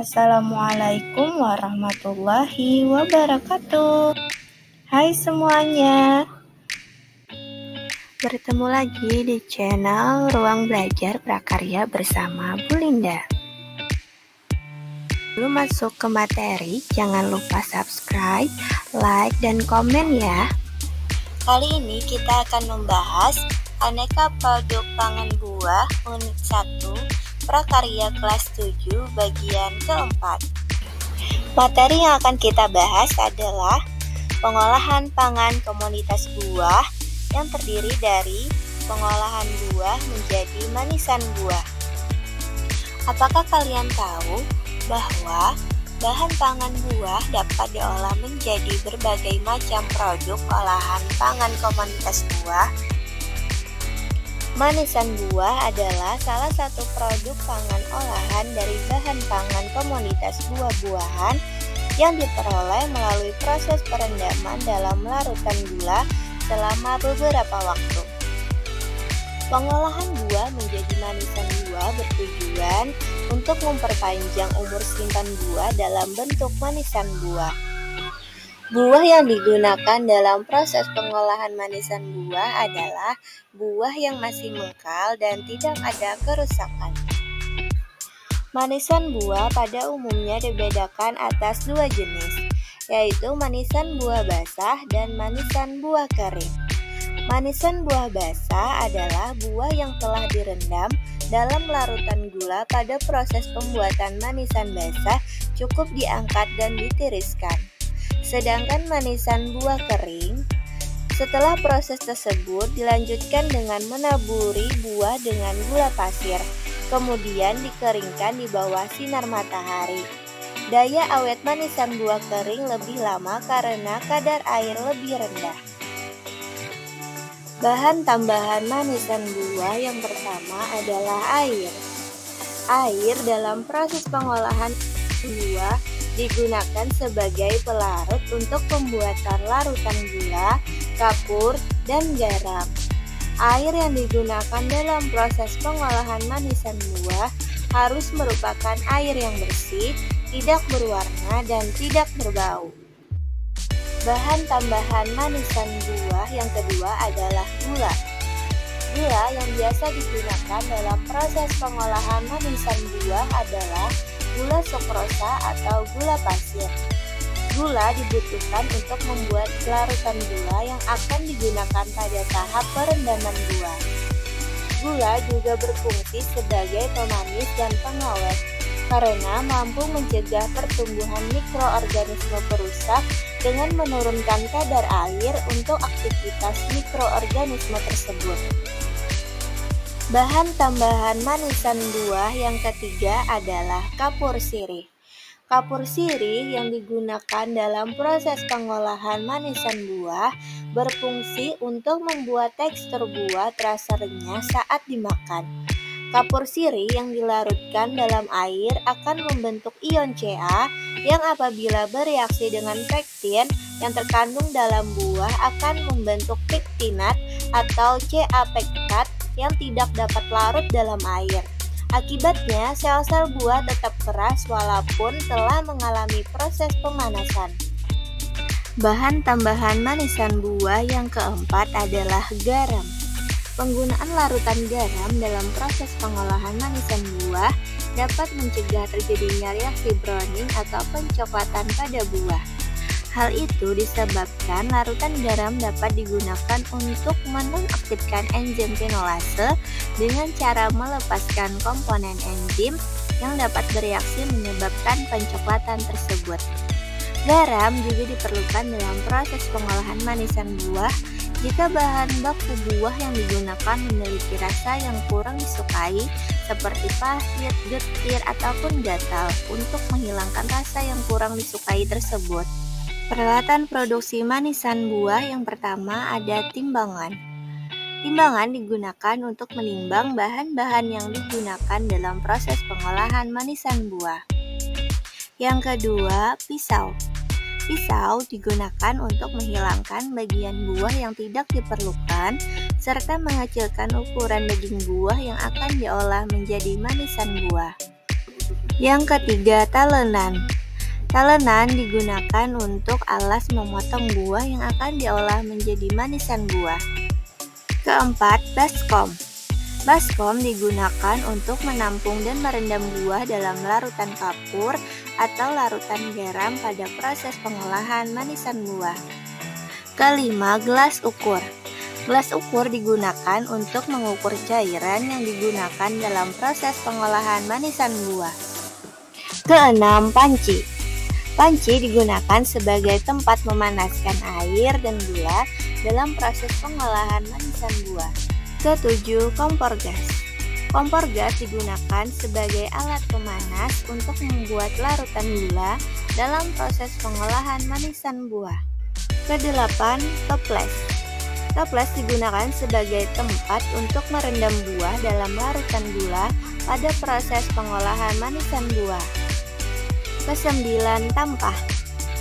Assalamualaikum warahmatullahi wabarakatuh. Hai semuanya, bertemu lagi di channel Ruang Belajar Prakarya bersama Bu Linda. Sebelum masuk ke materi, jangan lupa subscribe, like, dan komen ya. Kali ini kita akan membahas aneka produk pangan buah unit 1 Prakarya kelas 7 bagian keempat. Materi yang akan kita bahas adalah pengolahan pangan komoditas buah yang terdiri dari pengolahan buah menjadi manisan buah. Apakah kalian tahu bahwa bahan pangan buah dapat diolah menjadi berbagai macam produk olahan pangan komoditas buah? Manisan buah adalah salah satu produk pangan olahan dari bahan pangan komoditas buah-buahan yang diperoleh melalui proses perendaman dalam larutan gula selama beberapa waktu. Pengolahan buah menjadi manisan buah bertujuan untuk memperpanjang umur simpan buah dalam bentuk manisan buah. Buah yang digunakan dalam proses pengolahan manisan buah adalah buah yang masih mengkal dan tidak ada kerusakan. Manisan buah pada umumnya dibedakan atas dua jenis, yaitu manisan buah basah dan manisan buah kering. Manisan buah basah adalah buah yang telah direndam dalam larutan gula pada proses pembuatan manisan basah cukup diangkat dan ditiriskan. Sedangkan manisan buah kering, setelah proses tersebut dilanjutkan dengan menaburi buah dengan gula pasir, kemudian dikeringkan di bawah sinar matahari. Daya awet manisan buah kering lebih lama karena kadar air lebih rendah. Bahan tambahan manisan buah yang pertama adalah air. Air dalam proses pengolahan buah digunakan sebagai pelarut untuk pembuatan larutan gula, kapur, dan garam. Air yang digunakan dalam proses pengolahan manisan buah harus merupakan air yang bersih, tidak berwarna, dan tidak berbau. Bahan tambahan manisan buah yang kedua adalah gula. Gula yang biasa digunakan dalam proses pengolahan manisan buah adalah gula sukrosa atau gula pasir. Gula dibutuhkan untuk membuat larutan gula yang akan digunakan pada tahap perendaman buah. Gula juga berfungsi sebagai pemanis dan pengawet karena mampu mencegah pertumbuhan mikroorganisme perusak dengan menurunkan kadar air untuk aktivitas mikroorganisme tersebut. Bahan tambahan manisan buah yang ketiga adalah kapur sirih. Kapur sirih yang digunakan dalam proses pengolahan manisan buah berfungsi untuk membuat tekstur buah terasa renyah saat dimakan. Kapur sirih yang dilarutkan dalam air akan membentuk ion Ca yang apabila bereaksi dengan pektin yang terkandung dalam buah akan membentuk pektinat atau Ca pektat yang tidak dapat larut dalam air. Akibatnya, sel-sel buah tetap keras walaupun telah mengalami proses pemanasan. Bahan tambahan manisan buah yang keempat adalah garam. Penggunaan larutan garam dalam proses pengolahan manisan buah dapat mencegah terjadinya reaksi browning atau pencoklatan pada buah. Hal itu disebabkan larutan garam dapat digunakan untuk menonaktifkan enzim fenolase dengan cara melepaskan komponen enzim yang dapat bereaksi menyebabkan pencoklatan tersebut. Garam juga diperlukan dalam proses pengolahan manisan buah jika bahan baku buah yang digunakan memiliki rasa yang kurang disukai seperti pahit, getir, ataupun gatal untuk menghilangkan rasa yang kurang disukai tersebut. Peralatan produksi manisan buah yang pertama ada timbangan. Timbangan digunakan untuk menimbang bahan-bahan yang digunakan dalam proses pengolahan manisan buah. Yang kedua, pisau. Pisau digunakan untuk menghilangkan bagian buah yang tidak diperlukan serta mengecilkan ukuran daging buah yang akan diolah menjadi manisan buah. Yang ketiga, talenan. Talenan digunakan untuk alas memotong buah yang akan diolah menjadi manisan buah. Keempat, baskom. Baskom digunakan untuk menampung dan merendam buah dalam larutan kapur atau larutan garam pada proses pengolahan manisan buah. Kelima, gelas ukur. Gelas ukur digunakan untuk mengukur cairan yang digunakan dalam proses pengolahan manisan buah. Keenam, panci. Panci digunakan sebagai tempat memanaskan air dan gula dalam proses pengolahan manisan buah. Ketujuh, kompor gas. Kompor gas digunakan sebagai alat pemanas untuk membuat larutan gula dalam proses pengolahan manisan buah. Kedelapan, toples. Toples digunakan sebagai tempat untuk merendam buah dalam larutan gula pada proses pengolahan manisan buah. Kesembilan, tampah.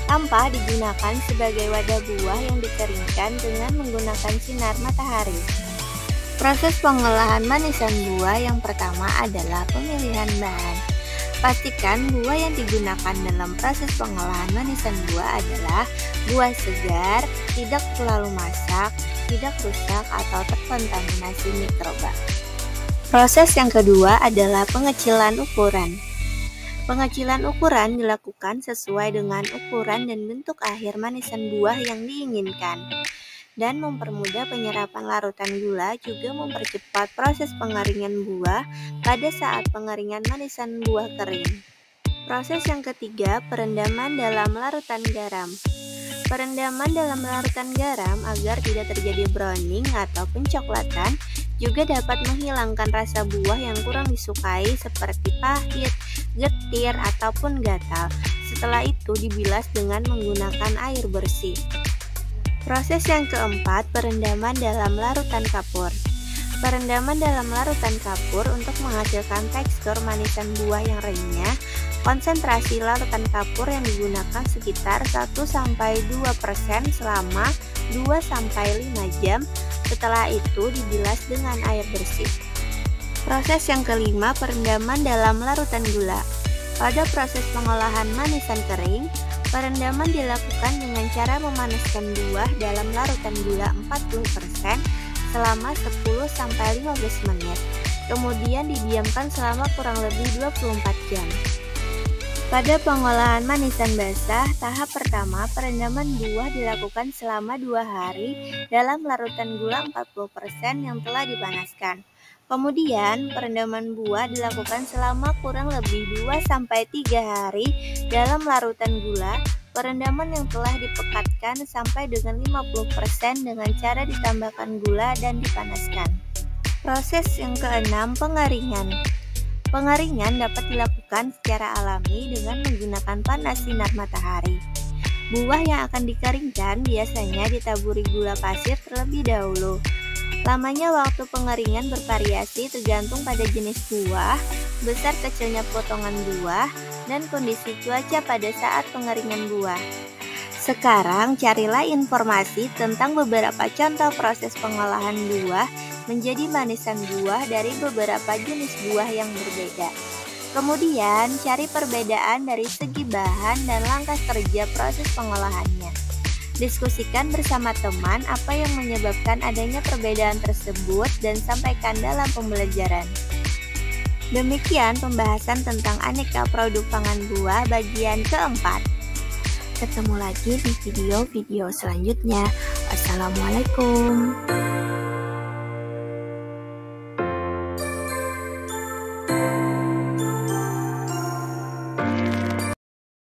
Tampah digunakan sebagai wadah buah yang dikeringkan dengan menggunakan sinar matahari. Proses pengolahan manisan buah yang pertama adalah pemilihan bahan. Pastikan buah yang digunakan dalam proses pengolahan manisan buah adalah buah segar, tidak terlalu masak, tidak rusak atau terkontaminasi mikroba. Proses yang kedua adalah pengecilan ukuran. Pengecilan ukuran dilakukan sesuai dengan ukuran dan bentuk akhir manisan buah yang diinginkan. Dan mempermudah penyerapan larutan gula juga mempercepat proses pengeringan buah pada saat pengeringan manisan buah kering. Proses yang ketiga, perendaman dalam larutan garam. Perendaman dalam larutan garam agar tidak terjadi browning atau pencoklatan juga dapat menghilangkan rasa buah yang kurang disukai seperti pahit, getir, ataupun gatal. Setelah itu dibilas dengan menggunakan air bersih. Proses yang keempat, perendaman dalam larutan kapur. Perendaman dalam larutan kapur untuk menghasilkan tekstur manisan buah yang renyah. Konsentrasi larutan kapur yang digunakan sekitar 1-2% selama 2-5 jam. Setelah itu dibilas dengan air bersih. Proses yang kelima, perendaman dalam larutan gula. Pada proses pengolahan manisan kering, perendaman dilakukan dengan cara memanaskan buah dalam larutan gula 40% selama 10-15 menit. Kemudian didiamkan selama kurang lebih 24 jam. Pada pengolahan manisan basah, tahap pertama perendaman buah dilakukan selama 2 hari dalam larutan gula 40% yang telah dipanaskan. Kemudian, perendaman buah dilakukan selama kurang lebih 2-3 hari dalam larutan gula. Perendaman yang telah dipekatkan sampai dengan 50% dengan cara ditambahkan gula dan dipanaskan. Proses yang keenam, pengeringan. Pengeringan dapat dilakukan secara alami dengan menggunakan panas sinar matahari. Buah yang akan dikeringkan biasanya ditaburi gula pasir terlebih dahulu. Lamanya waktu pengeringan bervariasi tergantung pada jenis buah, besar kecilnya potongan buah, dan kondisi cuaca pada saat pengeringan buah. Sekarang carilah informasi tentang beberapa contoh proses pengolahan buah menjadi manisan buah dari beberapa jenis buah yang berbeda. Kemudian cari perbedaan dari segi bahan dan langkah kerja proses pengolahannya. Diskusikan bersama teman apa yang menyebabkan adanya perbedaan tersebut dan sampaikan dalam pembelajaran. Demikian pembahasan tentang aneka produk pangan buah bagian keempat. Ketemu lagi di video-video selanjutnya. Wassalamualaikum.